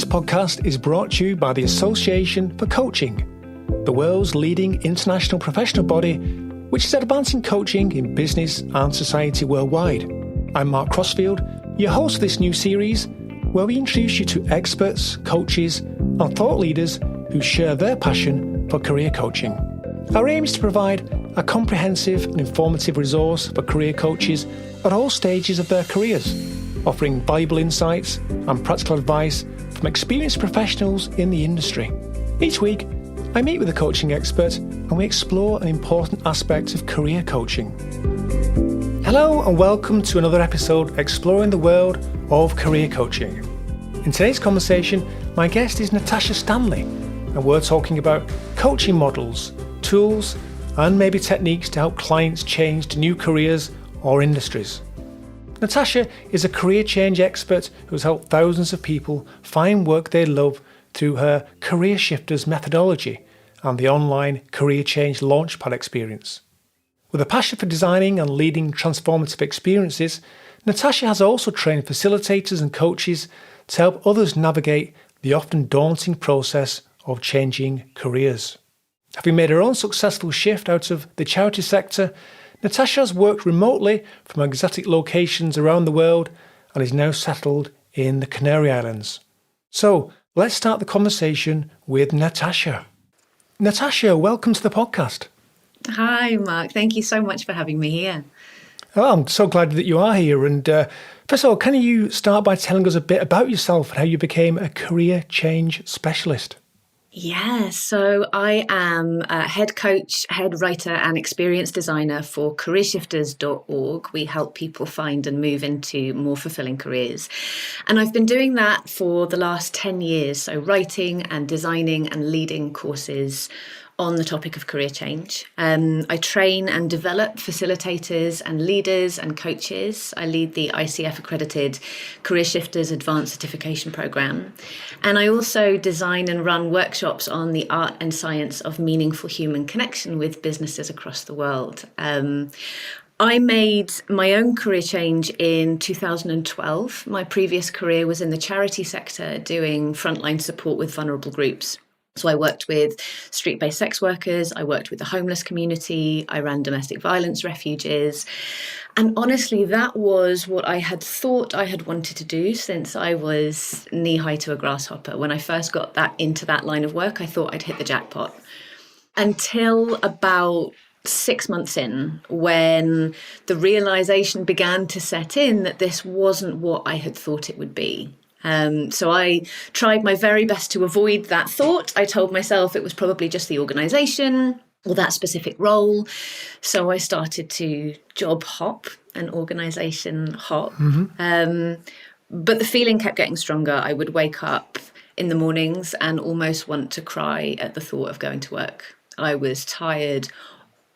podcast is brought to you by the Association for Coaching, the world's leading international professional body, which is advancing coaching in business and society worldwide. I'm Mark Crossfield, your host of this new series, where we introduce you to experts, coaches, and thought leaders who share their passion for career coaching. Our aim is to provide a comprehensive and informative resource for career coaches at all stages of their careers, offering valuable insights and practical advice from experienced professionals in the industry. Each week, I meet with a coaching expert and we explore an important aspect of career coaching. Hello and welcome to another episode exploring the world of career coaching. In today's conversation, my guest is Natasha Stanley, and we're talking about coaching models, tools, and maybe techniques to help clients change to new careers or industries. Natasha is a career change expert who has helped thousands of people find work they love through her Careershifters methodology and the online career change launchpad experience. With a passion for designing and leading transformative experiences, Natasha has also trained facilitators and coaches to help others navigate the often daunting process of changing careers. Having made her own successful shift out of the charity sector, Natasha has worked remotely from exotic locations around the world and is now settled in the Canary Islands. So, let's start the conversation with Natasha. Natasha, welcome to the podcast. Hi, Mark. Thank you so much for having me here. Oh, I'm so glad that you are here. And first of all, can you start by telling us a bit about yourself and how you became a career change specialist? Yeah, so I am a head coach, head writer and experience designer for Careershifters.org. We help people find and move into more fulfilling careers. And I've been doing that for the last 10 years, so writing and designing and leading courses on the topic of career change. I train and develop facilitators and leaders and coaches. I lead the ICF accredited Careershifters Advanced Certification Program. And I also design and run workshops on the art and science of meaningful human connection with businesses across the world. I made my own career change in 2012. My previous career was in the charity sector doing frontline support with vulnerable groups. So I worked with street-based sex workers, I worked with the homeless community, I ran domestic violence refuges. And honestly, that was what I had thought I had wanted to do since I was knee-high to a grasshopper. When I first got into that line of work, I thought I'd hit the jackpot. Until about 6 months in, when the realization began to set in that this wasn't what I had thought it would be. So I tried my very best to avoid that thought. I told myself it was probably just the organisation or that specific role. So I started to job hop and organisation hop. But the feeling kept getting stronger. I would wake up in the mornings and almost want to cry at the thought of going to work. I was tired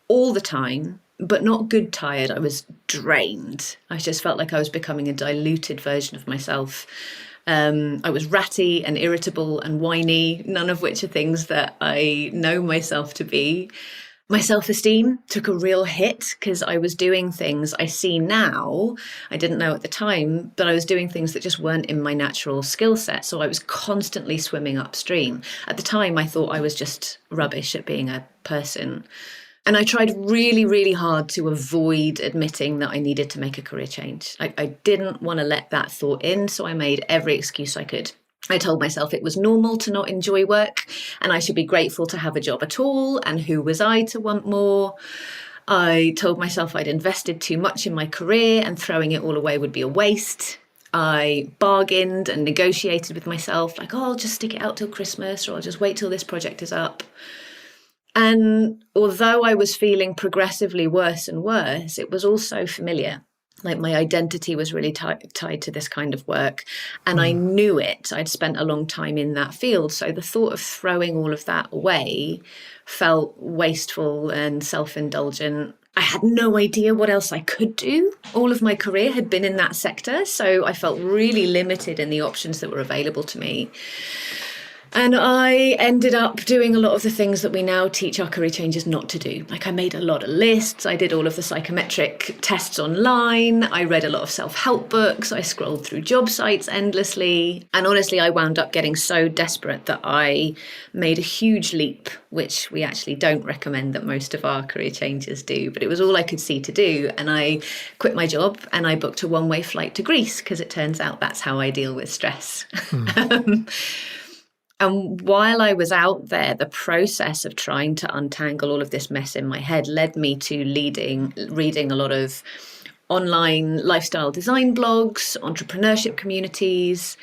all the time, but not good tired. I was drained. I just felt like I was becoming a diluted version of myself. I was ratty and irritable and whiny, none of which are things that I know myself to be. My self-esteem took a real hit because I was doing things I see now. I didn't know at the time, but I was doing things that just weren't in my natural skill set. So I was constantly swimming upstream. At the time, I thought I was just rubbish at being a person. And I tried really, really hard to avoid admitting that I needed to make a career change. I didn't want to let that thought in, so I made every excuse I could. I told myself it was normal to not enjoy work and I should be grateful to have a job at all, and who was I to want more? I told myself I'd invested too much in my career and throwing it all away would be a waste. I bargained and negotiated with myself, like, oh, I'll just stick it out till Christmas, or I'll just wait till this project is up. And although I was feeling progressively worse and worse, it was also familiar. Like my identity was really tied to this kind of work. And I knew it. I'd spent a long time in that field. So the thought of throwing all of that away felt wasteful and self-indulgent. I had no idea what else I could do. All of my career had been in that sector. So I felt really limited in the options that were available to me. And I ended up doing a lot of the things that we now teach our career changers not to do. Like I made a lot of lists. I did all of the psychometric tests online. I read a lot of self-help books. I scrolled through job sites endlessly. And honestly, I wound up getting so desperate that I made a huge leap, which we actually don't recommend that most of our career changers do. But it was all I could see to do. And I quit my job and I booked a one-way flight to Greece because it turns out that's how I deal with stress. And while I was out there, the process of trying to untangle all of this mess in my head led me to reading a lot of online lifestyle design blogs, entrepreneurship communities.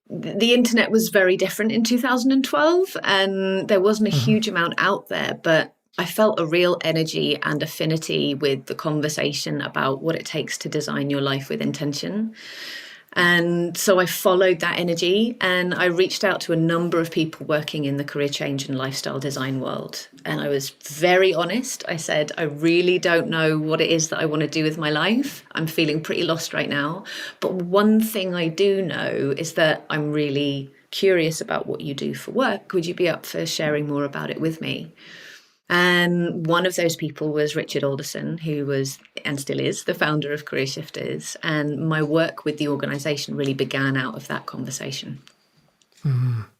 The internet was very different in 2012, and there wasn't a huge amount out there, but I felt a real energy and affinity with the conversation about what it takes to design your life with intention. And so I followed that energy and I reached out to a number of people working in the career change and lifestyle design world. And I was very honest. I said, I really don't know what it is that I want to do with my life. I'm feeling pretty lost right now. But one thing I do know is that I'm really curious about what you do for work. Would you be up for sharing more about it with me? And one of those people was Richard Alderson, who was and still is the founder of Careershifters. And my work with the organisation really began out of that conversation.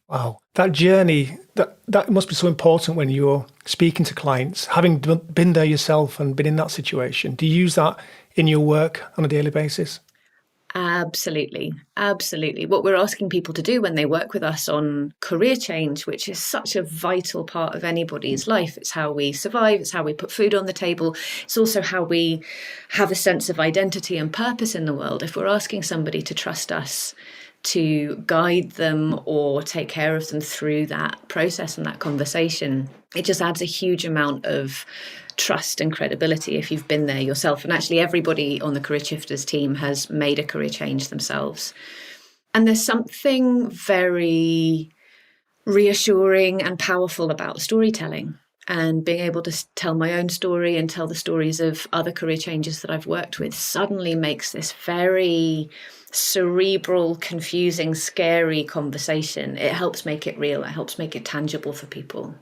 Wow. That journey, that must be so important when you're speaking to clients, having been there yourself and been in that situation. Do you use that in your work on a daily basis? Absolutely. Absolutely. What we're asking people to do when they work with us on career change, which is such a vital part of anybody's life. It's how we survive. It's how we put food on the table. It's also how we have a sense of identity and purpose in the world. If we're asking somebody to trust us to guide them or take care of them through that process and that conversation, it just adds a huge amount of trust and credibility if you've been there yourself. And actually everybody on the Careershifters team has made a career change themselves. And there's something very reassuring and powerful about storytelling and being able to tell my own story and tell the stories of other career changers that I've worked with suddenly makes this very cerebral, confusing, scary conversation. It helps make it real. It helps make it tangible for people.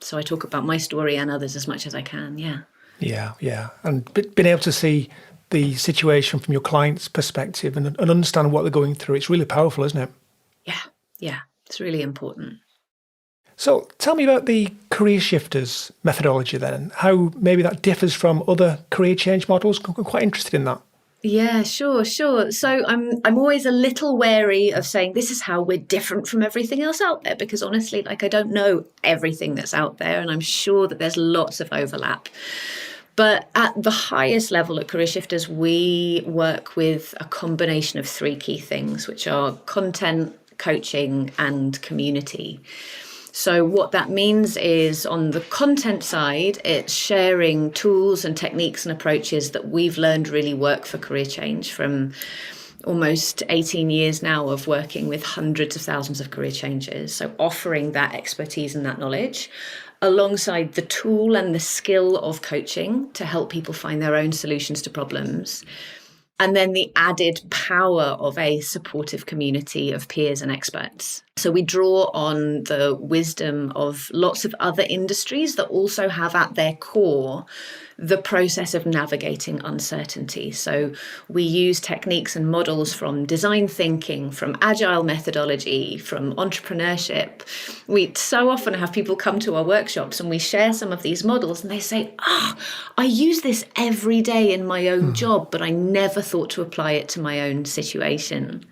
So I talk about my story and others as much as I can. Yeah. And being able to see the situation from your client's perspective and understand what they're going through, it's really powerful, isn't it? Yeah. It's really important. So tell me about the Careershifters methodology then, and how maybe that differs from other career change models. I'm quite interested in that. Yeah, sure. So I'm always a little wary of saying this is how we're different from everything else out there, because honestly, I don't know everything that's out there, and I'm sure that there's lots of overlap. But at the highest level at Careershifters, we work with a combination of three key things, which are content, coaching, and community. So what that means is on the content side, it's sharing tools and techniques and approaches that we've learned really work for career change from almost 18 years now of working with hundreds of thousands of career changers. So offering that expertise and that knowledge alongside the tool and the skill of coaching to help people find their own solutions to problems. And then the added power of a supportive community of peers and experts. So we draw on the wisdom of lots of other industries that also have at their core the process of navigating uncertainty. So we use techniques and models from design thinking, from agile methodology, from entrepreneurship. We so often have people come to our workshops and we share some of these models and they say, I use this every day in my own job, but I never thought to apply it to my own situation.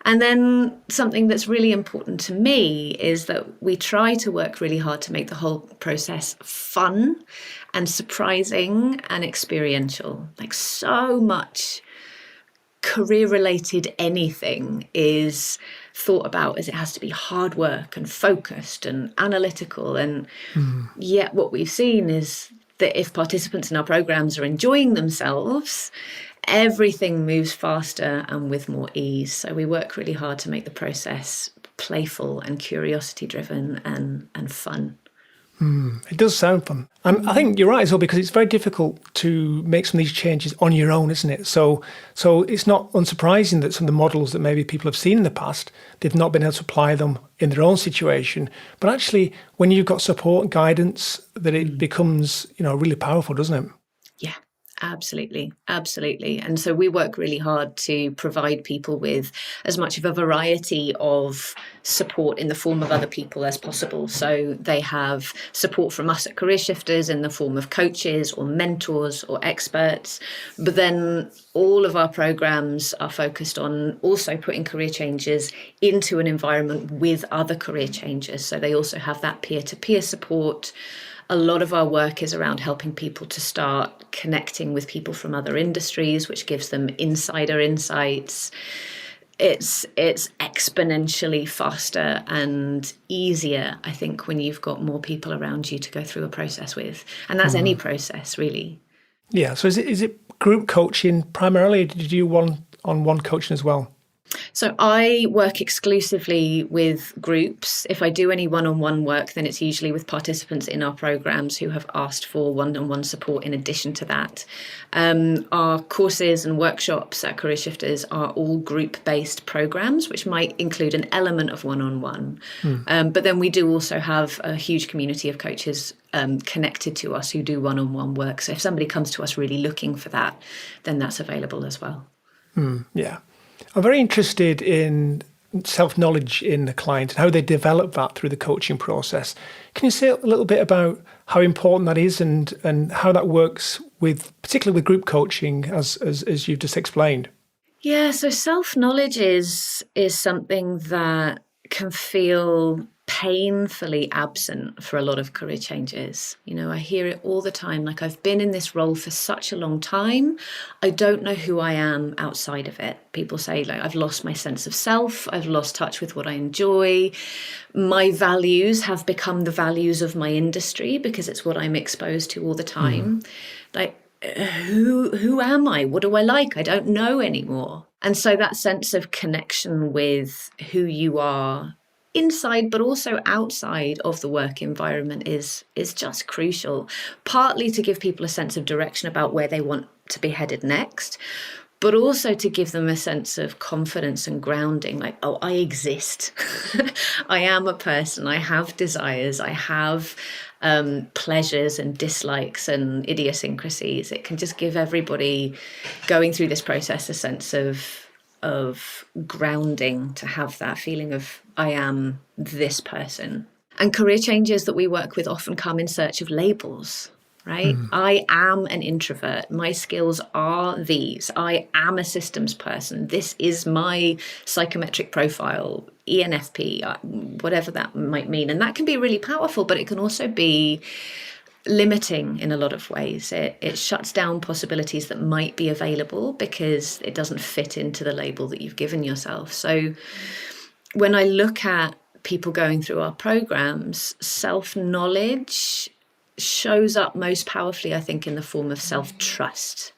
And then something that's really important to me is that we try to work really hard to make the whole process fun and surprising and experiential. So much career-related anything is thought about as it has to be hard work and focused and analytical. And yet what we've seen is that if participants in our programs are enjoying themselves, everything moves faster and with more ease. So we work really hard to make the process playful and curiosity driven and fun. It does sound fun. And I think you're right as well, because it's very difficult to make some of these changes on your own, isn't it? So it's not unsurprising that some of the models that maybe people have seen in the past, they've not been able to apply them in their own situation. But actually, when you've got support and guidance, that it becomes, really powerful, doesn't it? Yeah. Absolutely. Absolutely. And so we work really hard to provide people with as much of a variety of support in the form of other people as possible. So they have support from us at Careershifters in the form of coaches or mentors or experts. But then all of our programs are focused on also putting career changers into an environment with other career changers. So they also have that peer-to-peer support. A lot of our work is around helping people to start connecting with people from other industries, which gives them insider insights. It's exponentially faster and easier, I think, when you've got more people around you to go through a process with. And that's any process, really. Yeah. So is it group coaching primarily? Did you do one-on-one coaching as well? So I work exclusively with groups. If I do any one-on-one work, then it's usually with participants in our programs who have asked for one-on-one support in addition to that. Our courses and workshops at Careershifters are all group-based programs, which might include an element of one-on-one. But then we do also have a huge community of coaches connected to us who do one-on-one work. So if somebody comes to us really looking for that, then that's available as well. Yeah. I'm very interested in self-knowledge in the client and how they develop that through the coaching process. Can you say a little bit about how important that is and how that works particularly with group coaching as you've just explained? Yeah, so self-knowledge is something that can feel painfully absent for a lot of career changes. I hear it all the time, like, I've been in this role for such a long time, I don't know who I am outside of it. People say, like, I've lost my sense of self, I've lost touch with what I enjoy, my values have become the values of my industry because it's what I'm exposed to all the time. Like, who am I? What do I like? I don't know anymore. And so that sense of connection with who you are inside but also outside of the work environment is just crucial, partly to give people a sense of direction about where they want to be headed next, but also to give them a sense of confidence and grounding, like, oh, I exist. I am a person, I have desires, I have pleasures and dislikes and idiosyncrasies. It can just give everybody going through this process a sense of grounding, to have that feeling of, I am this person. And career changes that we work with often come in search of labels, right? I am an introvert. My skills are these. I am a systems person. This is my psychometric profile, ENFP, whatever that might mean. And that can be really powerful, but it can also be limiting in a lot of ways. It shuts down possibilities that might be available because it doesn't fit into the label that you've given yourself. So when I look at people going through our programs, self-knowledge shows up most powerfully, I think, in the form of self-trust.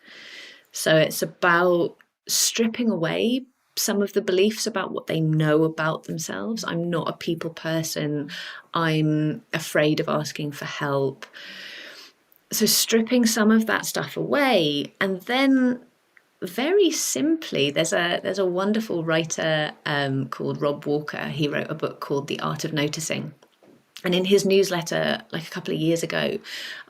So it's about stripping away some of the beliefs about what they know about themselves. I'm not a people person. I'm afraid of asking for help. So stripping some of that stuff away, and then very simply, there's a wonderful writer called Rob Walker. He wrote a book called The Art of Noticing. And in his newsletter, like a couple of years ago,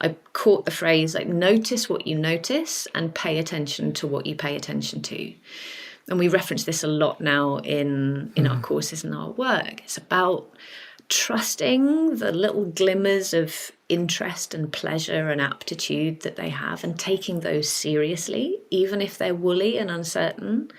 I caught the phrase, like, notice what you notice and pay attention to what you pay attention to. And we reference this a lot now in our courses and our work. It's about trusting the little glimmers of interest and pleasure and aptitude that they have and taking those seriously, even if they're woolly and uncertain.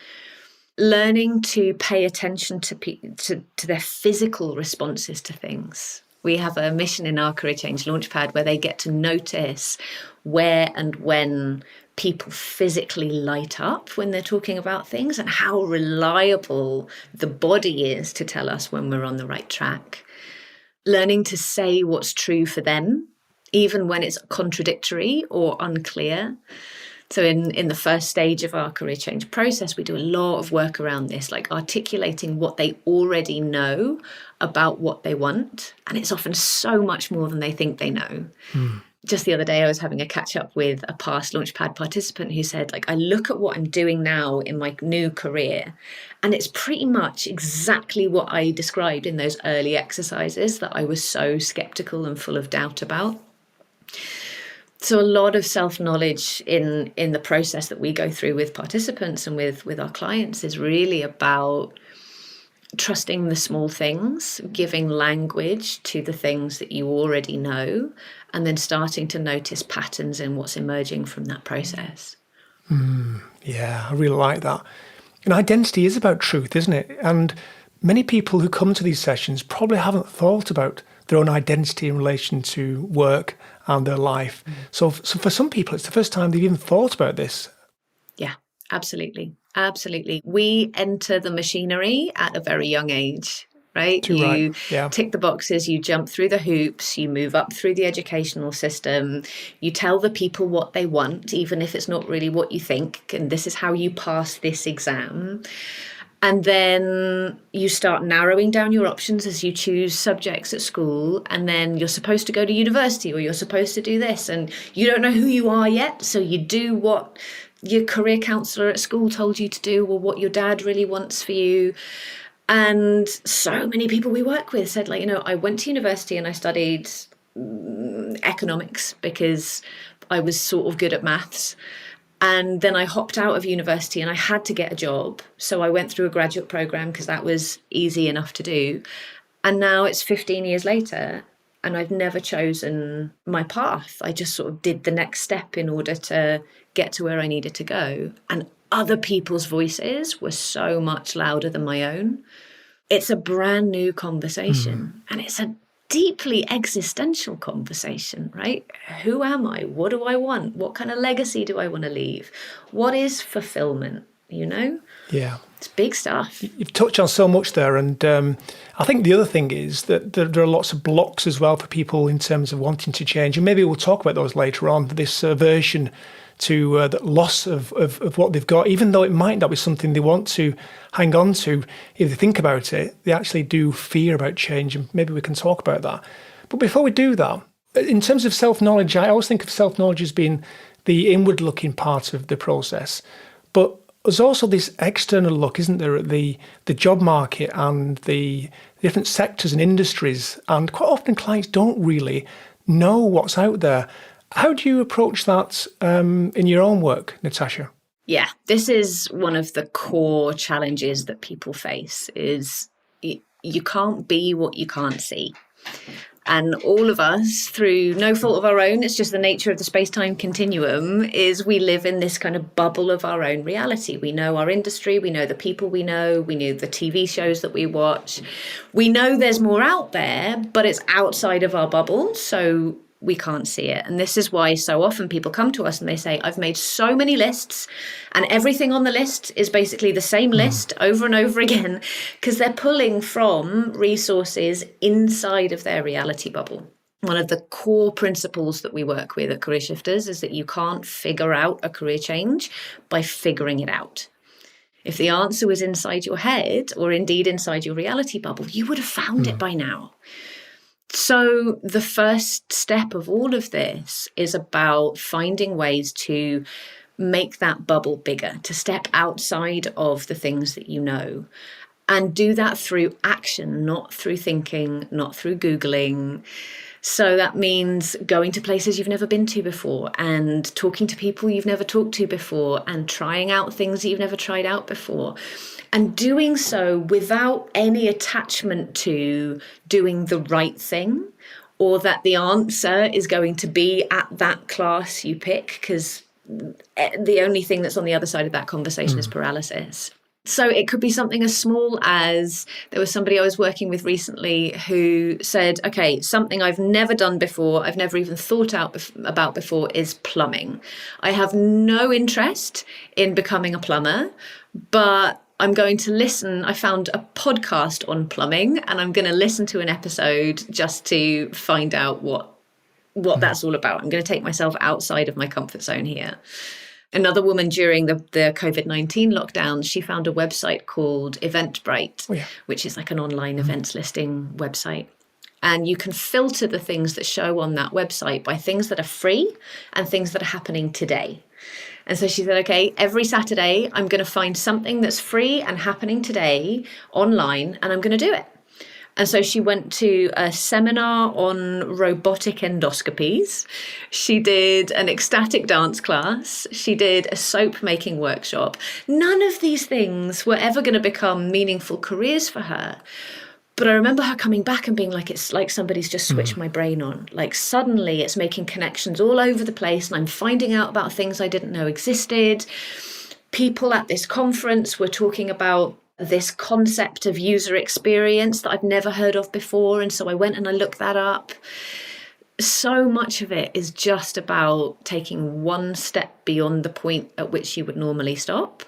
Learning to pay attention to their physical responses to things. We have a mission in our Career Change Launchpad where they get to notice where and when people physically light up when they're talking about things and how reliable the body is to tell us when we're on the right track. Learning to say what's true for them, even when it's contradictory or unclear. So in the first stage of our career change process, we do a lot of work around this, like articulating what they already know about what they want. And it's often so much more than they think they know. Just the other day, I was having a catch up with a past Launchpad participant who said, like, I look at what I'm doing now in my new career, and it's pretty much exactly what I described in those early exercises that I was so skeptical and full of doubt about. So a lot of self-knowledge in the process that we go through with participants and with our clients is really about trusting the small things, giving language to the things that you already know, and then starting to notice patterns in what's emerging from that process. Yeah, I really like that. And identity is about truth, isn't it? And many people who come to these sessions probably haven't thought about their own identity in relation to work and their life. So for some people, it's the first time they've even thought about this. Yeah, absolutely. Absolutely. We enter the machinery at a very young age, right? You tick the boxes, you jump through the hoops, you move up through the educational system, you tell the people what they want, even if it's not really what you think, and this is how you pass this exam. And then you start narrowing down your options as you choose subjects at school. And then you're supposed to go to university, or you're supposed to do this. And you don't know who you are yet. So you do what your career counsellor at school told you to do, or what your dad really wants for you. And so many people we work with said, like, I went to university and I studied economics because I was sort of good at maths. And then I hopped out of university and I had to get a job. So I went through a graduate program because that was easy enough to do. And now it's 15 years later and I've never chosen my path. I just sort of did the next step in order to get to where I needed to go. And other people's voices were so much louder than my own. It's a brand new conversation and it's a deeply existential conversation, right? Who am I? What do I want? What kind of legacy do I want to leave? What is fulfillment? Yeah, it's big stuff. You've touched on so much there, and I think the other thing is that there are lots of blocks as well for people in terms of wanting to change, and maybe we'll talk about those later on. This aversion to the loss of what they've got, even though it might not be something they want to hang on to. If they think about it, they actually do fear about change, and maybe we can talk about that. But before we do that, in terms of self-knowledge, I always think of self-knowledge as being the inward-looking part of the process. But there's also this external look, isn't there, at the job market and the different sectors and industries. And quite often clients don't really know what's out there. How do you approach that in your own work, Natasha? Yeah, this is one of the core challenges that people face is you can't be what you can't see. And all of us, through no fault of our own, it's just the nature of the space-time continuum, is we live in this kind of bubble of our own reality. We know our industry, we know the people we know the TV shows that we watch. We know there's more out there, but it's outside of our bubble, so we can't see it. And this is why so often people come to us and they say, I've made so many lists and everything on the list is basically the same list over and over again, because they're pulling from resources inside of their reality bubble. One of the core principles that we work with at Careershifters is that you can't figure out a career change by figuring it out. If the answer was inside your head, or indeed inside your reality bubble, you would have found it by now. So the first step of all of this is about finding ways to make that bubble bigger, to step outside of the things that you know, and do that through action, not through thinking, not through Googling. So that means going to places you've never been to before and talking to people you've never talked to before and trying out things that you've never tried out before. And doing so without any attachment to doing the right thing, or that the answer is going to be at that class you pick, because the only thing that's on the other side of that conversation is paralysis. So it could be something as small as, there was somebody I was working with recently who said, okay, something I've never done before, I've never even thought about before, is plumbing. I have no interest in becoming a plumber, but I'm going to listen. I found a podcast on plumbing and I'm going to listen to an episode just to find out what that's all about. I'm going to take myself outside of my comfort zone here. Another woman during the COVID-19 lockdown, she found a website called Eventbrite, which is like an online events listing website. And you can filter the things that show on that website by things that are free and things that are happening today. And so she said, okay, every Saturday, I'm going to find something that's free and happening today online, and I'm going to do it. And so she went to a seminar on robotic endoscopies. She did an ecstatic dance class. She did a soap making workshop. None of these things were ever going to become meaningful careers for her. But I remember her coming back and being like, it's like somebody's just switched my brain on. Like suddenly it's making connections all over the place and I'm finding out about things I didn't know existed. People at this conference were talking about this concept of user experience that I'd never heard of before. And so I went and I looked that up. So much of it is just about taking one step beyond the point at which you would normally stop.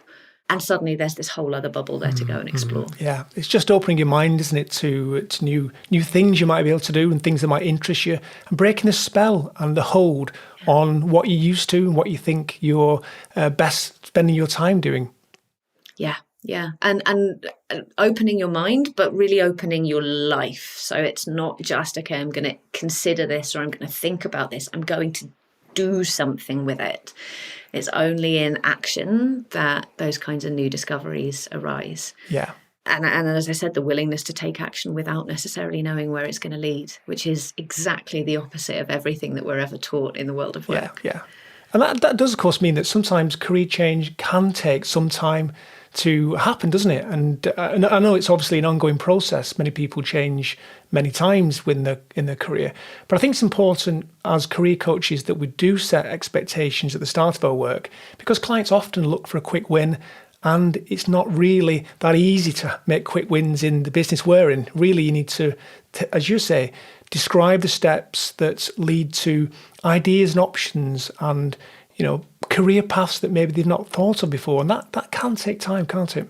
And suddenly there's this whole other bubble there to go and explore. Yeah, it's just opening your mind, isn't it, to new things you might be able to do and things that might interest you, and breaking the spell and the hold on what you're used to and what you think you're best spending your time doing. Yeah. And opening your mind, but really opening your life. So it's not just, okay, I'm going to consider this or I'm going to think about this. I'm going to do something with it. It's only in action that those kinds of new discoveries arise. Yeah. And as I said, the willingness to take action without necessarily knowing where it's going to lead, which is exactly the opposite of everything that we're ever taught in the world of work. Yeah. And that does, of course, mean that sometimes career change can take some time to happen, doesn't it? And I know it's obviously an ongoing process. Many people change many times in their career. But I think it's important as career coaches that we do set expectations at the start of our work, because clients often look for a quick win. And it's not really that easy to make quick wins in the business we're in. Really, you need to, as you say, describe the steps that lead to ideas and options and, career paths that maybe they've not thought of before. And that can take time, can't it?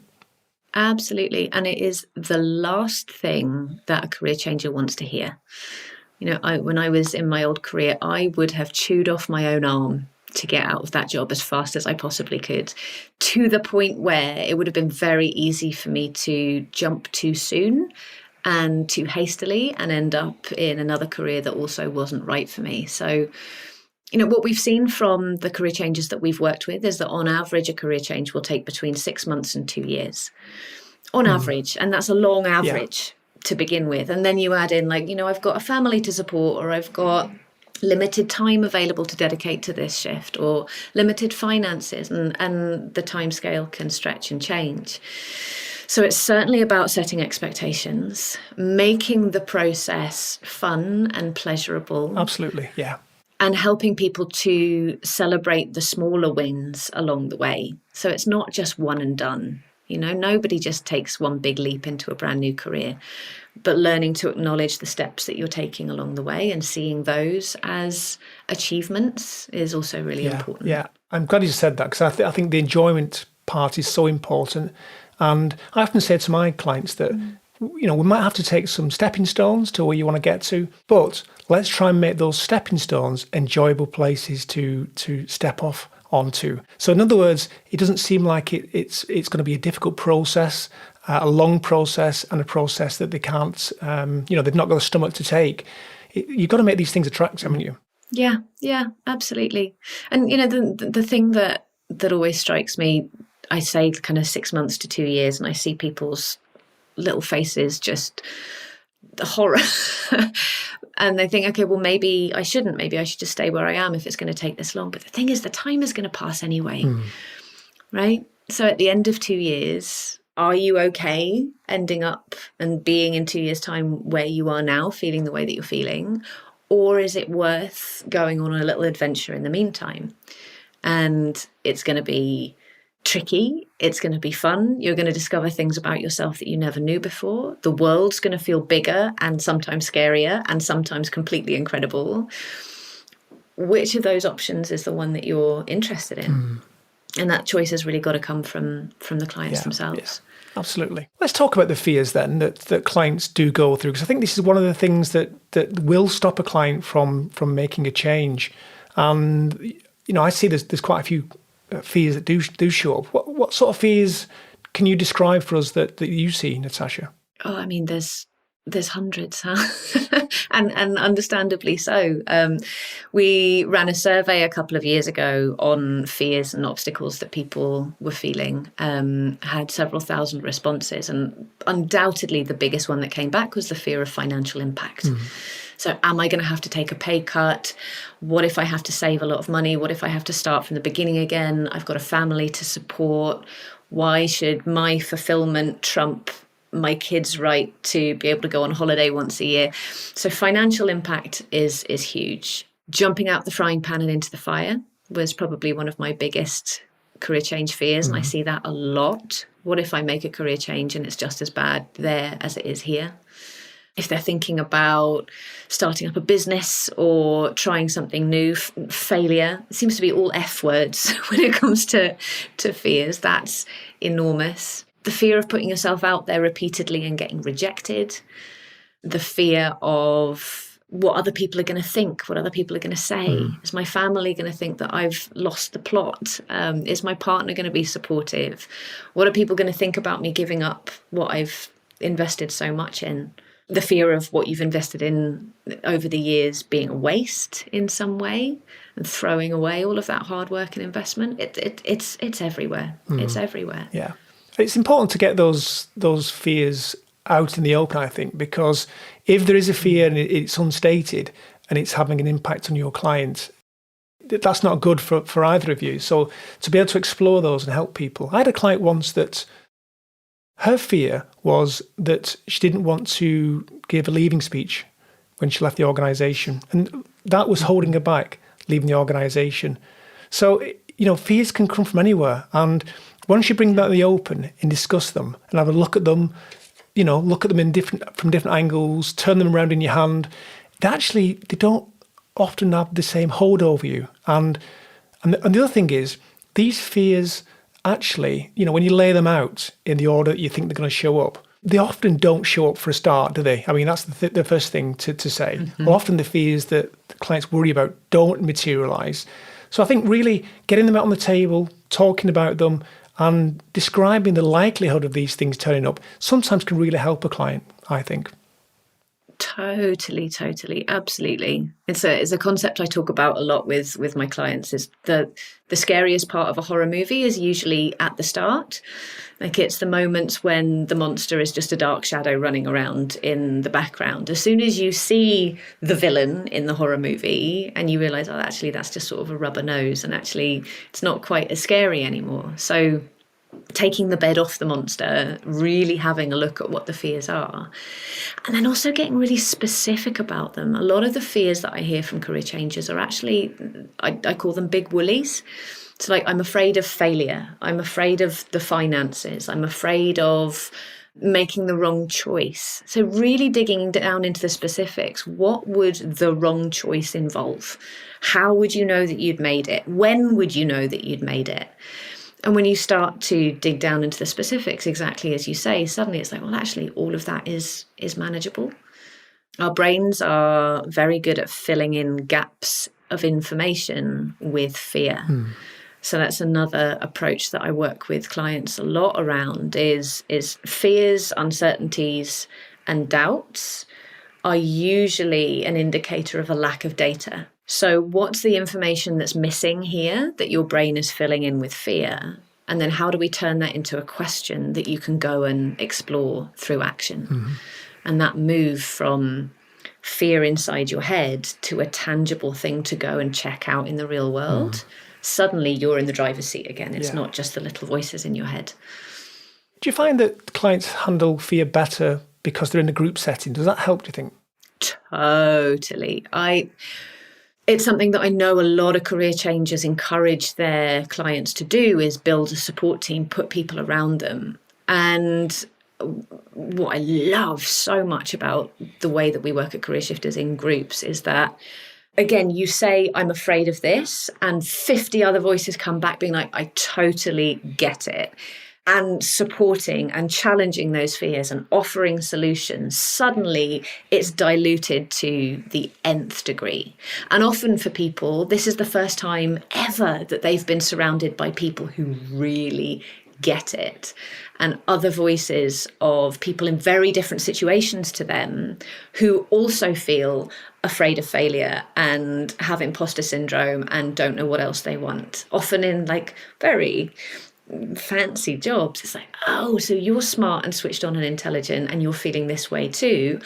Absolutely. And it is the last thing that a career changer wants to hear. When I was in my old career, I would have chewed off my own arm to get out of that job as fast as I possibly could, to the point where it would have been very easy for me to jump too soon and too hastily and end up in another career that also wasn't right for me. So, what we've seen from the career changes that we've worked with is that on average, a career change will take between 6 months and 2 years on average. And that's a long average to begin with. And then you add in I've got a family to support, or I've got limited time available to dedicate to this shift, or limited finances, and the timescale can stretch and change. So it's certainly about setting expectations, making the process fun and pleasurable. Absolutely, yeah. And helping people to celebrate the smaller wins along the way. So it's not just one and done. Nobody just takes one big leap into a brand new career, but learning to acknowledge the steps that you're taking along the way and seeing those as achievements is also really important. Yeah, I'm glad you said that, because I think the enjoyment part is so important. And I often say to my clients that, we might have to take some stepping stones to where you want to get to, but let's try and make those stepping stones enjoyable places to step off onto. So in other words, it doesn't seem like it's going to be a difficult process, a long process, and a process that they can't, they've not got the stomach to take. You've got to make these things attractive, haven't you? Yeah, absolutely. And, the thing that always strikes me, I say kind of 6 months to 2 years, and I see people's little faces, just the horror. And they think, okay, well, maybe I shouldn't. Maybe I should just stay where I am if it's going to take this long. But the thing is, the time is going to pass anyway, right? So at the end of 2 years, are you okay ending up and being in 2 years' time where you are now, feeling the way that you're feeling? Or is it worth going on a little adventure in the meantime? And it's going to be tricky. It's going to be fun. You're going to discover things about yourself that you never knew before. The world's going to feel bigger and sometimes scarier and sometimes completely incredible. Which of those options is the one that you're interested in? And that choice has really got to come from the clients themselves. Yeah, absolutely. Let's talk about the fears then that clients do go through, because I think this is one of the things that will stop a client from making a change. And I see there's quite a few fears that do show up. What sort of fears can you describe for us that you see, Natasha? Oh, I mean, there's hundreds, huh? and understandably so. We ran a survey a couple of years ago on fears and obstacles that people were feeling, had several thousand responses, and undoubtedly the biggest one that came back was the fear of financial impact. So am I going to have to take a pay cut? What if I have to save a lot of money? What if I have to start from the beginning again? I've got a family to support. Why should my fulfillment trump my kids' right to be able to go on holiday once a year? So financial impact is huge. Jumping out the frying pan and into the fire was probably one of my biggest career change fears. And I see that a lot. What if I make a career change and it's just as bad there as it is here? If they're thinking about starting up a business or trying something new, failure, it seems to be all F words when it comes to fears. That's enormous. The fear of putting yourself out there repeatedly and getting rejected. The fear of what other people are going to think, what other people are going to say. Is my family going to think that I've lost the plot? Is my partner going to be supportive? What are people going to think about me giving up what I've invested so much in? The fear of what you've invested in over the years being a waste in some way and throwing away all of that hard work and investment. It's everywhere. It's everywhere. Yeah. It's important to get those fears out in the open, I think, because if there is a fear and it's unstated and it's having an impact on your client, that's not good for either of you. So to be able to explore those and help people. I had a client once that her fear was that she didn't want to give a leaving speech when she left the organisation. And that was holding her back, leaving the organisation. So, fears can come from anywhere. And once you bring that in the open and discuss them and have a look at them, look at them from different angles, turn them around in your hand, they don't often have the same hold over you. And the other thing is, these fears actually, when you lay them out in the order that you think they're going to show up, they often don't show up for a start, do they? I mean, that's the first thing to say. Well, often the fears that the clients worry about don't materialise. So I think really getting them out on the table, talking about them, and describing the likelihood of these things turning up sometimes can really help a client, I think. Totally, absolutely. It's a concept I talk about a lot with my clients. Is the scariest part of a horror movie is usually at the start. Like, it's the moments when the monster is just a dark shadow running around in the background. As soon as you see the villain in the horror movie and you realise, oh, actually that's just sort of a rubber nose, and actually it's not quite as scary anymore. So taking the bed off the monster, really having a look at what the fears are, and then also getting really specific about them. A lot of the fears that I hear from career changers are actually, I call them big woolies. It's like, I'm afraid of failure. I'm afraid of the finances. I'm afraid of making the wrong choice. So really digging down into the specifics. What would the wrong choice involve? How would you know that you'd made it? When would you know that you'd made it? And when you start to dig down into the specifics, exactly as you say, suddenly it's like, well, actually, all of that is manageable. Our brains are very good at filling in gaps of information with fear. So that's another approach that I work with clients a lot around is fears, uncertainties, and doubts are usually an indicator of a lack of data. So what's the information that's missing here that your brain is filling in with fear? And then how do we turn that into a question that you can go and explore through action? And that move from fear inside your head to a tangible thing to go and check out in the real world. Suddenly you're in the driver's seat again. It's not just the little voices in your head. Do you find that clients handle fear better because they're in a group setting? Does that help, do you think? Totally. It's something that I know a lot of career changers encourage their clients to do, is build a support team, put people around them. And what I love so much about the way that we work at Careershifters in groups is that, again, you say, I'm afraid of this, and 50 other voices come back being like, I totally get it. and supporting and challenging those fears and offering solutions, suddenly it's diluted to the nth degree. And often for people, this is the first time ever that they've been surrounded by people who really get it, and other voices of people in very different situations to them who also feel afraid of failure and have imposter syndrome and don't know what else they want, often in like very fancy jobs. It's like, oh, so you're smart and switched on and intelligent and you're feeling this way too.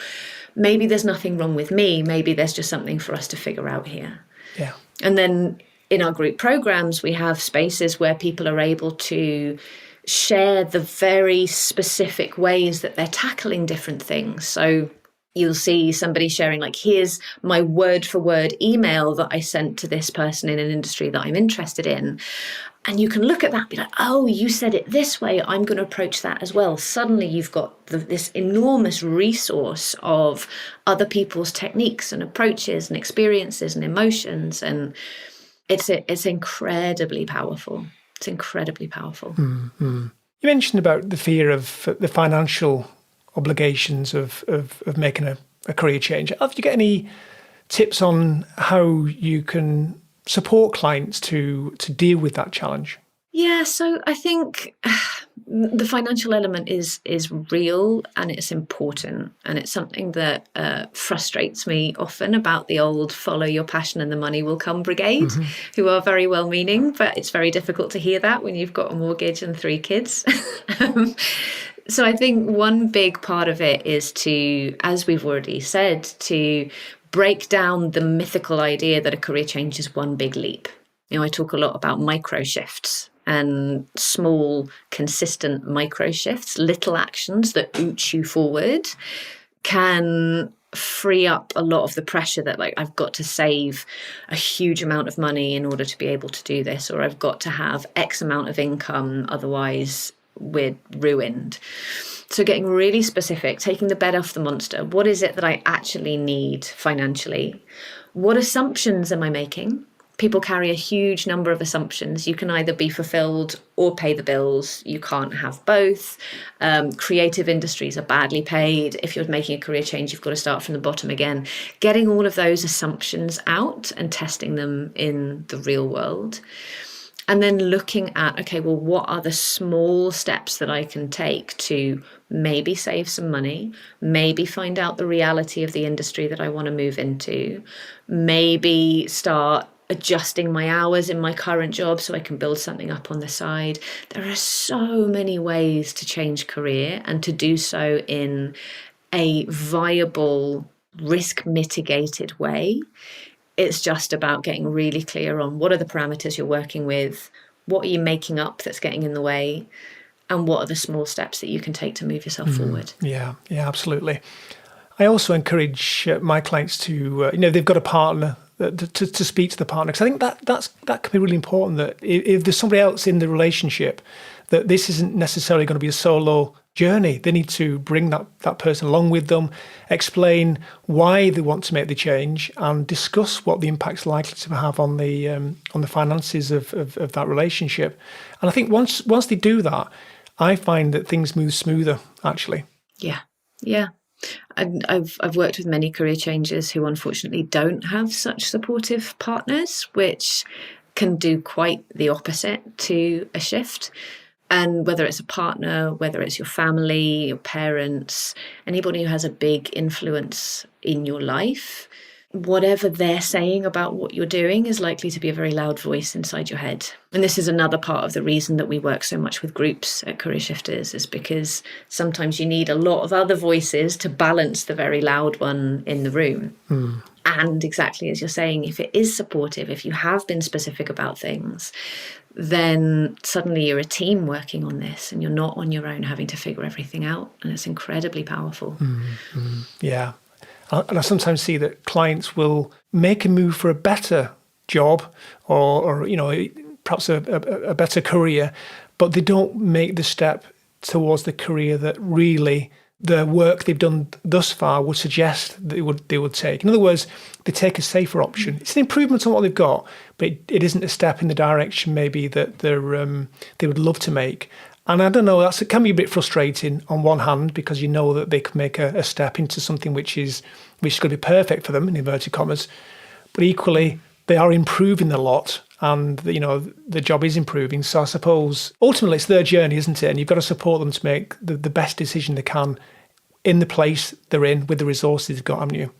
Maybe there's nothing wrong with me. Maybe there's just something for us to figure out here. Yeah. And then in our group programs, we have spaces where people are able to share the very specific ways that they're tackling different things. So you'll see somebody sharing, like, here's my word for word email that I sent to this person in an industry that I'm interested in. And you can look at that and be like, oh, you said it this way, I'm going to approach that as well. Suddenly you've got this enormous resource of other people's techniques and approaches and experiences and emotions. And it's incredibly powerful. It's incredibly powerful. Mm-hmm. You mentioned about the fear of the financial obligations of making a career change. Have you got any tips on how you can support clients to deal with that challenge? Yeah, so I think the financial element is real and it's important, and it's something that frustrates me often about the old follow your passion and the money will come brigade, who are very well meaning, but it's very difficult to hear that when you've got a mortgage and 3 kids. So I think one big part of it is to, as we've already said, to break down the mythical idea that a career change is one big leap. You know, I talk a lot about micro shifts and small, consistent micro shifts, little actions that ooch you forward can free up a lot of the pressure that, like, I've got to save a huge amount of money in order to be able to do this, or I've got to have X amount of income, otherwise we're ruined. So getting really specific, taking the bed off the monster. What is it that I actually need financially? What assumptions am I making? People carry a huge number of assumptions. You can either be fulfilled or pay the bills. You can't have both. Creative industries are badly paid. If you're making a career change, you've got to start from the bottom again. Getting all of those assumptions out and testing them in the real world. And then looking at, okay, well, what are the small steps that I can take to maybe save some money, maybe find out the reality of the industry that I want to move into, maybe start adjusting my hours in my current job so I can build something up on the side. There are so many ways to change career and to do so in a viable, risk mitigated way. It's just about getting really clear on what are the parameters you're working with, what are you making up that's getting in the way, and what are the small steps that you can take to move yourself forward. Yeah, absolutely. I also encourage my clients to, they've got a partner, to speak to the partner, because I think that can be really important, that if there's somebody else in the relationship, that this isn't necessarily going to be a solo journey. They need to bring that person along with them, explain why they want to make the change, and discuss what the impact's likely to have on the finances of that relationship. And I think once they do that, I find that things move smoother, actually. Yeah. I've worked with many career changers who unfortunately don't have such supportive partners, which can do quite the opposite to a shift. And whether it's a partner, whether it's your family, your parents, anybody who has a big influence in your life, whatever they're saying about what you're doing is likely to be a very loud voice inside your head. And this is another part of the reason that we work so much with groups at Careershifters, is because sometimes you need a lot of other voices to balance the very loud one in the room. And exactly as you're saying, if it is supportive, if you have been specific about things, then suddenly you're a team working on this and you're not on your own having to figure everything out. And it's incredibly powerful. Yeah. And I sometimes see that clients will make a move for a better job or perhaps a better career, but they don't make the step towards the career that really the work they've done thus far would suggest they would take. In other words, they take a safer option. It's an improvement on what they've got, but it isn't a step in the direction maybe that they would love to make. And I don't know, it can be a bit frustrating on one hand because you know that they can make a step into something which is going to be perfect for them, in inverted commas. But equally, they are improving a lot and, the job is improving. So I suppose ultimately it's their journey, isn't it? And you've got to support them to make the best decision they can in the place they're in with the resources they've got, haven't you?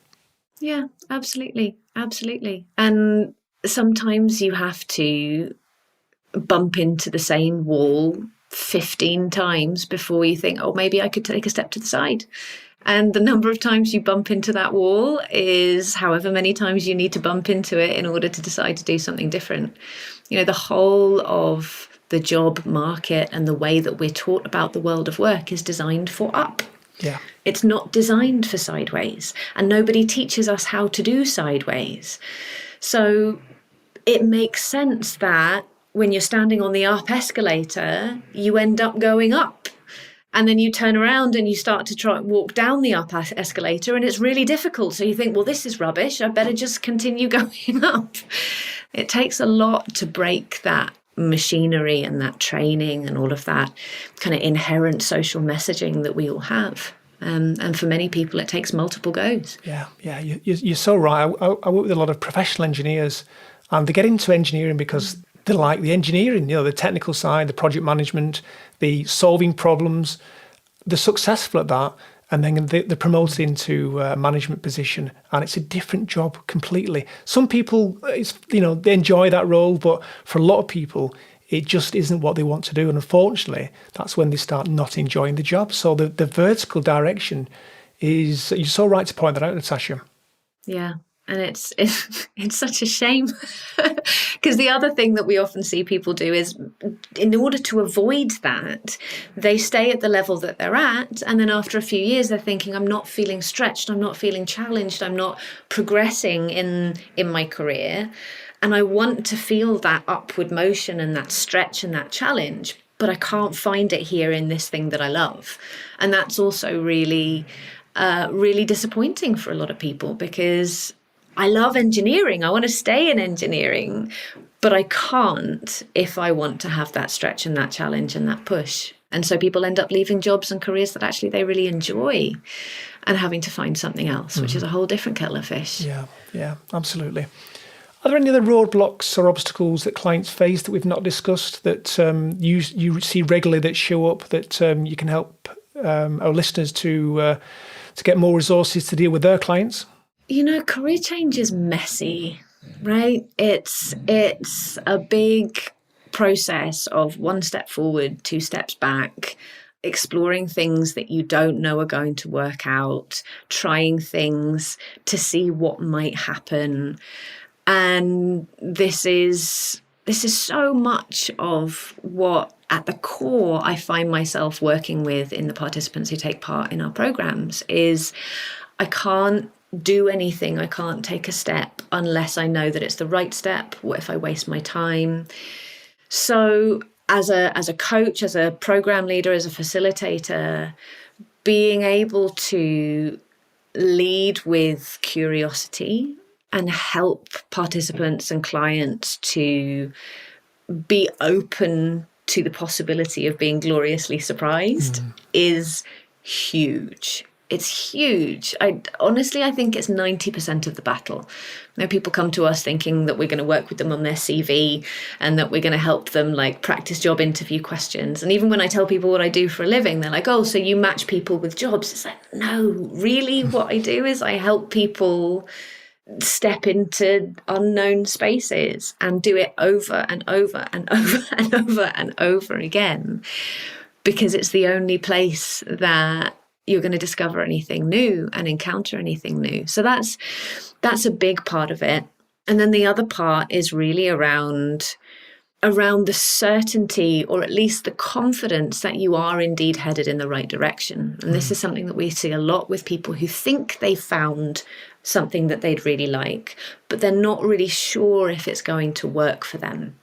Yeah, absolutely. Absolutely. And sometimes you have to bump into the same wall 15 times before you think, oh, maybe I could take a step to the side. And the number of times you bump into that wall is however many times you need to bump into it in order to decide to do something different. The whole of the job market and the way that we're taught about the world of work is designed for up. Yeah. It's not designed for sideways, and nobody teaches us how to do sideways. So it makes sense that when you're standing on the up escalator, you end up going up. And then you turn around and you start to try and walk down the up escalator, and it's really difficult. So you think, well, this is rubbish. I better just continue going up. It takes a lot to break that machinery and that training and all of that kind of inherent social messaging that we all have. And for many people, it takes multiple goes. Yeah, you're so right. I work with a lot of professional engineers, and they get into engineering because they like the engineering, the technical side, the project management, the solving problems. They're successful at that, and then they're promoted into a management position, and it's a different job completely. Some people, they enjoy that role, but for a lot of people, it just isn't what they want to do. And unfortunately, that's when they start not enjoying the job. So the vertical direction is, you're so right to point that out, Natasha. Yeah. And it's such a shame because the other thing that we often see people do is, in order to avoid that, they stay at the level that they're at. And then after a few years, they're thinking, I'm not feeling stretched. I'm not feeling challenged. I'm not progressing in my career. And I want to feel that upward motion and that stretch and that challenge, but I can't find it here in this thing that I love. And that's also really, really disappointing for a lot of people, because I love engineering. I want to stay in engineering, but I can't if I want to have that stretch and that challenge and that push. And so people end up leaving jobs and careers that actually they really enjoy and having to find something else, which is a whole different kettle of fish. Yeah, absolutely. Are there any other roadblocks or obstacles that clients face that we've not discussed that you see regularly that show up that you can help our listeners to get more resources to deal with their clients? Career change is messy, right? It's a big process of one step forward, two steps back, exploring things that you don't know are going to work out, trying things to see what might happen. And this is so much of what, at the core, I find myself working with in the participants who take part in our programs is I can't do anything, I can't take a step unless I know that it's the right step. What if I waste my time? So as a coach, as a program leader, as a facilitator, being able to lead with curiosity and help participants and clients to be open to the possibility of being gloriously surprised is huge. It's huge. I think it's 90% of the battle. People come to us thinking that we're going to work with them on their CV and that we're going to help them practice job interview questions. And even when I tell people what I do for a living, they're like, oh, so you match people with jobs. It's like, no, really what I do is I help people step into unknown spaces and do it over and over and over and over and over again, because it's the only place that you're going to discover anything new and encounter anything new. So that's a big part of it. And then the other part is really around the certainty, or at least the confidence, that you are indeed headed in the right direction. And this is something that we see a lot with people who think they found something that they'd really like, but they're not really sure if it's going to work for them.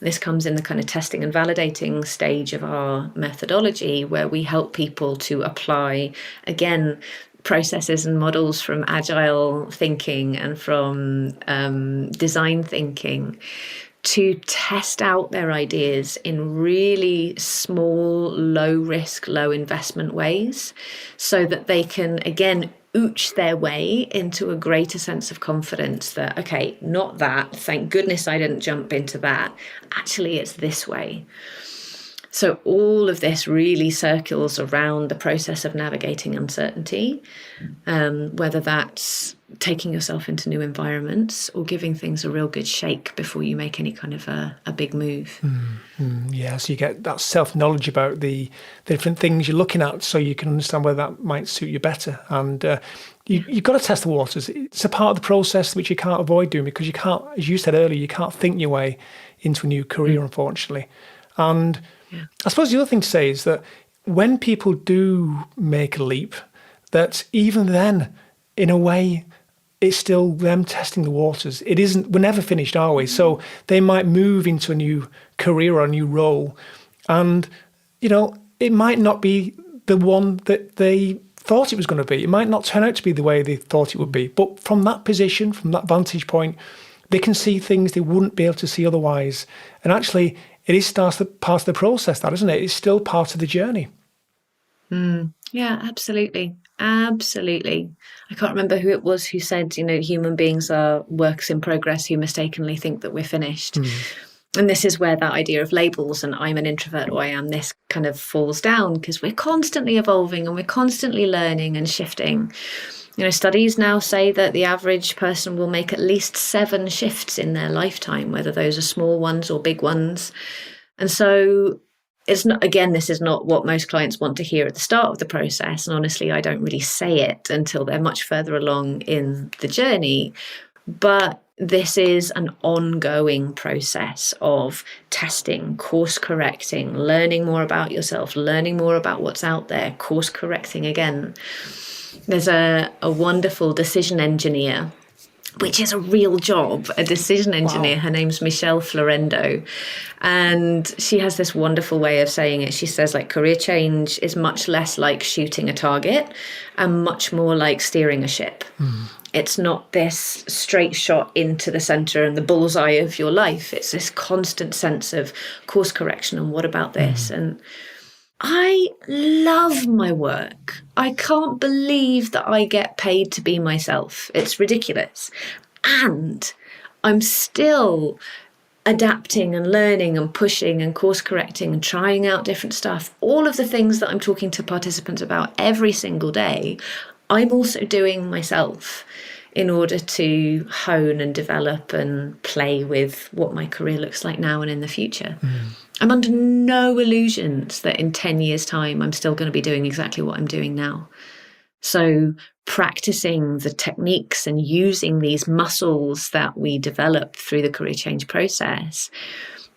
This comes in the kind of testing and validating stage of our methodology, where we help people to apply, again, processes and models from agile thinking and from design thinking to test out their ideas in really small, low risk, low investment ways, so that they can, again, ooch their way into a greater sense of confidence that, okay, not that, thank goodness I didn't jump into that. Actually, it's this way. So all of this really circles around the process of navigating uncertainty, whether that's taking yourself into new environments or giving things a real good shake before you make any kind of a big move. Yeah, so you get that self-knowledge about the different things you're looking at, so you can understand whether that might suit you better. And you've got to test the waters. It's a part of the process which you can't avoid doing, because you can't, as you said earlier, you can't think your way into a new career, unfortunately. And I suppose the other thing to say is that when people do make a leap, that even then, in a way, it's still them testing the waters. It isn't, we're never finished, are we? So they might move into a new career or a new role, and, it might not be the one that they thought it was going to be. It might not turn out to be the way they thought it would be. But from that position, from that vantage point, they can see things they wouldn't be able to see otherwise. And actually, it is part of the process, that, isn't it? It's still part of the journey. Yeah, absolutely. Absolutely. I can't remember who it was who said, human beings are works in progress who mistakenly think that we're finished. And this is where that idea of labels and I'm an introvert or I am this kind of falls down, because we're constantly evolving and we're constantly learning and shifting. Studies now say that the average person will make at least 7 shifts in their lifetime, whether those are small ones or big ones. And so it's not, again, this is not what most clients want to hear at the start of the process. And honestly, I don't really say it until they're much further along in the journey. But this is an ongoing process of testing, course correcting, learning more about yourself, learning more about what's out there, course correcting again. There's a wonderful decision engineer, which is a real job, a decision engineer. Wow. Her name's Michelle Florendo. And she has this wonderful way of saying it. She says, career change is much less like shooting a target and much more like steering a ship. It's not this straight shot into the center and the bullseye of your life. It's this constant sense of course correction and what about this? And I love my work. I can't believe that I get paid to be myself. It's ridiculous. And I'm still adapting and learning and pushing and course correcting and trying out different stuff. All of the things that I'm talking to participants about every single day, I'm also doing myself in order to hone and develop and play with what my career looks like now and in the future. I'm under no illusions that in 10 years' time, I'm still going to be doing exactly what I'm doing now. So practicing the techniques and using these muscles that we develop through the career change process,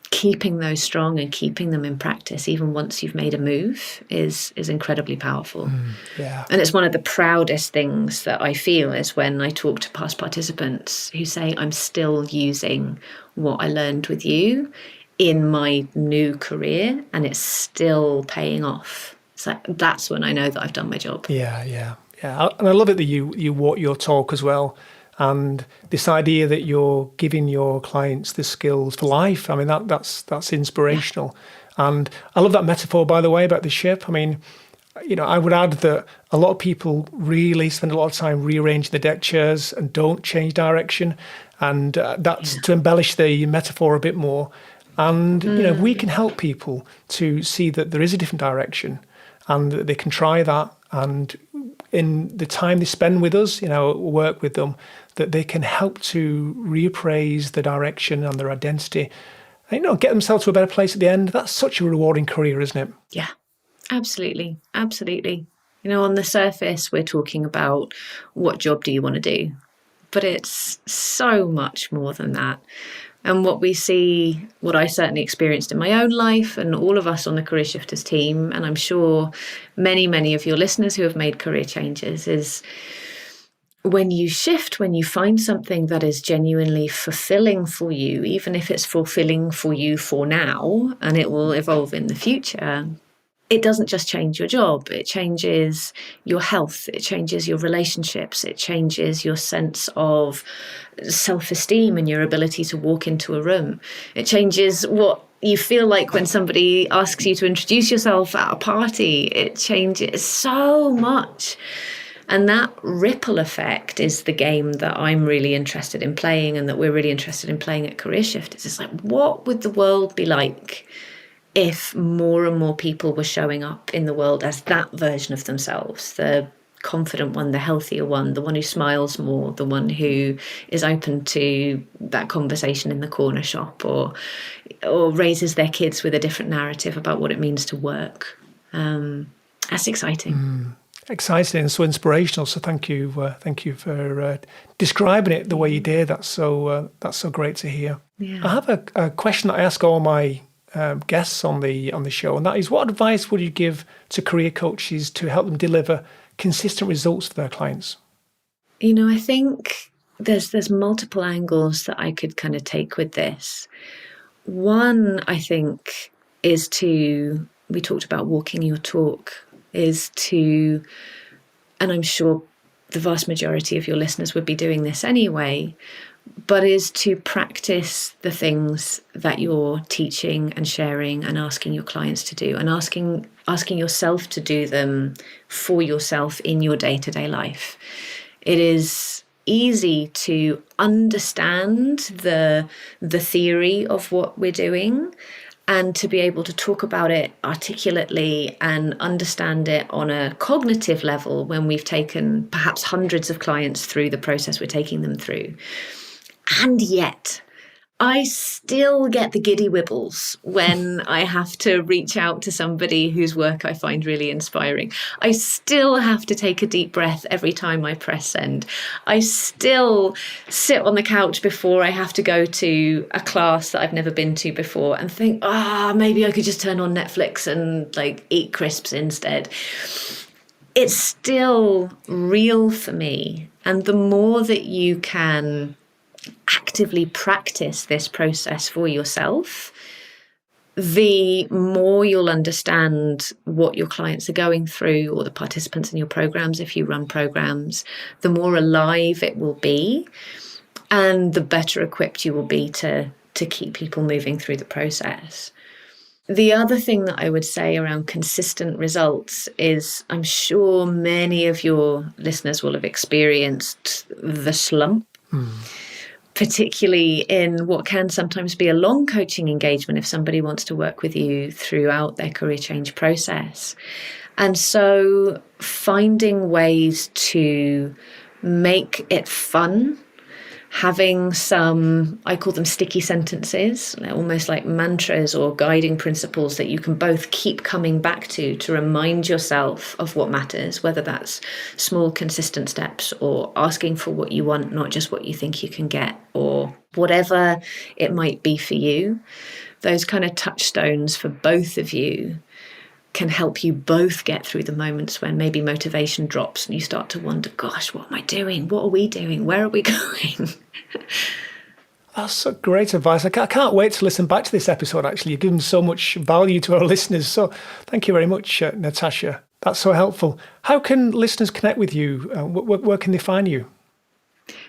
keeping those strong and keeping them in practice, even once you've made a move, is incredibly powerful. Yeah. And it's one of the proudest things that I feel is when I talk to past participants who say, I'm still using what I learned with you in my new career, and it's still paying off. So that's when I know that I've done my job. Yeah. And I love it that you walk your talk as well. And this idea that you're giving your clients the skills for life, I mean, that's inspirational. Yeah. And I love that metaphor, by the way, about the ship. I mean, I would add that a lot of people really spend a lot of time rearranging the deck chairs and don't change direction. And that's to embellish the metaphor a bit more. And, we can help people to see that there is a different direction and that they can try that. And in the time they spend with us, work with them, that they can help to reappraise the direction and their identity and, get themselves to a better place at the end. That's such a rewarding career, isn't it? Yeah, absolutely. Absolutely. On the surface, we're talking about what job do you want to do? But it's so much more than that. And what we see, what I certainly experienced in my own life and all of us on the Careershifters team, and I'm sure many, many of your listeners who have made career changes, is when you shift, when you find something that is genuinely fulfilling for you, even if it's fulfilling for you for now, and it will evolve in the future, it doesn't just change your job, it changes your health, it changes your relationships, it changes your sense of self-esteem and your ability to walk into a room. It changes what you feel like when somebody asks you to introduce yourself at a party. It changes so much. And that ripple effect is the game that I'm really interested in playing, and that we're really interested in playing at Careershifters. It's like, what would the world be like if more and more people were showing up in the world as that version of themselves, the confident one, the healthier one, the one who smiles more, the one who is open to that conversation in the corner shop, or raises their kids with a different narrative about what it means to work. That's exciting. Exciting and so inspirational. So thank you for describing it the way you did. That's so great to hear. Yeah. I have a question that I ask all my guests on the show, and that is, what advice would you give to career coaches to help them deliver consistent results for their clients? I think there's multiple angles that I could kind of take with this. One, I think, is we talked about walking your talk, and I'm sure the vast majority of your listeners would be doing this anyway, but is to practice the things that you're teaching and sharing and asking your clients to do, and asking yourself to do them for yourself in your day-to-day life. It is easy to understand the theory of what we're doing, and to be able to talk about it articulately and understand it on a cognitive level when we've taken perhaps hundreds of clients through the process we're taking them through. And yet, I still get the giddy wibbles when I have to reach out to somebody whose work I find really inspiring. I still have to take a deep breath every time I press send. I still sit on the couch before I have to go to a class that I've never been to before and think, maybe I could just turn on Netflix and eat crisps instead. It's still real for me. And the more that you can actively practice this process for yourself, the more you'll understand what your clients are going through, or the participants in your programs, if you run programs, the more alive it will be, and the better equipped you will be to keep people moving through the process. The other thing that I would say around consistent results is, I'm sure many of your listeners will have experienced the slump. Particularly in what can sometimes be a long coaching engagement if somebody wants to work with you throughout their career change process. And so finding ways to make it fun, having some, I call them sticky sentences, almost like mantras or guiding principles that you can both keep coming back to remind yourself of what matters, whether that's small, consistent steps, or asking for what you want, not just what you think you can get, or whatever it might be for you. Those kind of touchstones for both of you can help you both get through the moments when maybe motivation drops and you start to wonder, gosh, what am I doing? What are we doing? Where are we going? That's great advice. I can't wait to listen back to this episode, actually. You've given so much value to our listeners. So thank you very much, Natasha. That's so helpful. How can listeners connect with you? Where can they find you?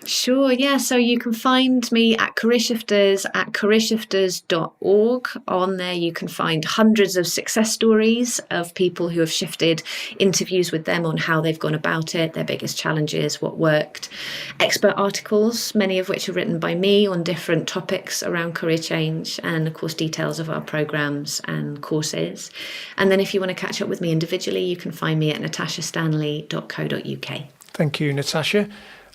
Sure, yeah. So you can find me at Careershifters at careershifters.org. On there, you can find hundreds of success stories of people who have shifted, interviews with them on how they've gone about it, their biggest challenges, what worked, expert articles, many of which are written by me on different topics around career change, and of course, details of our programs and courses. And then if you want to catch up with me individually, you can find me at natashastanley.co.uk. Thank you, Natasha.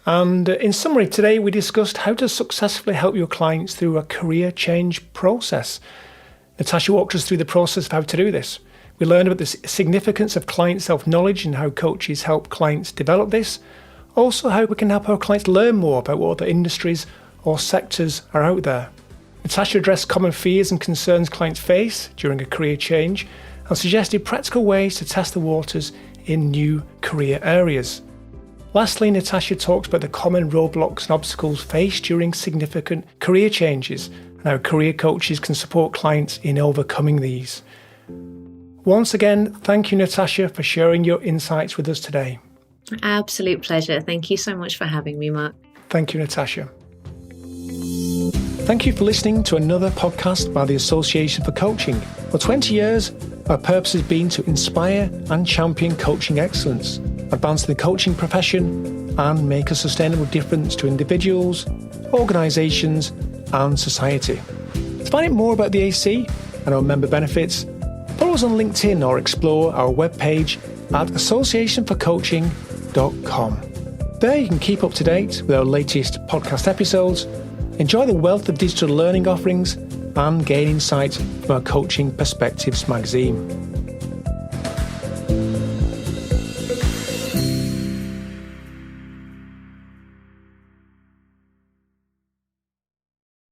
And in summary, today we discussed how to successfully help your clients through a career change process. Natasha walked us through the process of how to do this. We learned about the significance of client self-knowledge and how coaches help clients develop this. Also, how we can help our clients learn more about what other industries or sectors are out there. Natasha addressed common fears and concerns clients face during a career change and suggested practical ways to test the waters in new career areas. Lastly, Natasha talks about the common roadblocks and obstacles faced during significant career changes and how career coaches can support clients in overcoming these. Once again, thank you, Natasha, for sharing your insights with us today. Absolute pleasure. Thank you so much for having me, Mark. Thank you, Natasha. Thank you for listening to another podcast by the Association for Coaching. For 20 years, our purpose has been to inspire and champion coaching excellence, advance the coaching profession, and make a sustainable difference to individuals, organisations, and society. To find out more about the AC and our member benefits, follow us on LinkedIn or explore our webpage at associationforcoaching.com. There you can keep up to date with our latest podcast episodes, enjoy the wealth of digital learning offerings, and gain insight from our Coaching Perspectives magazine.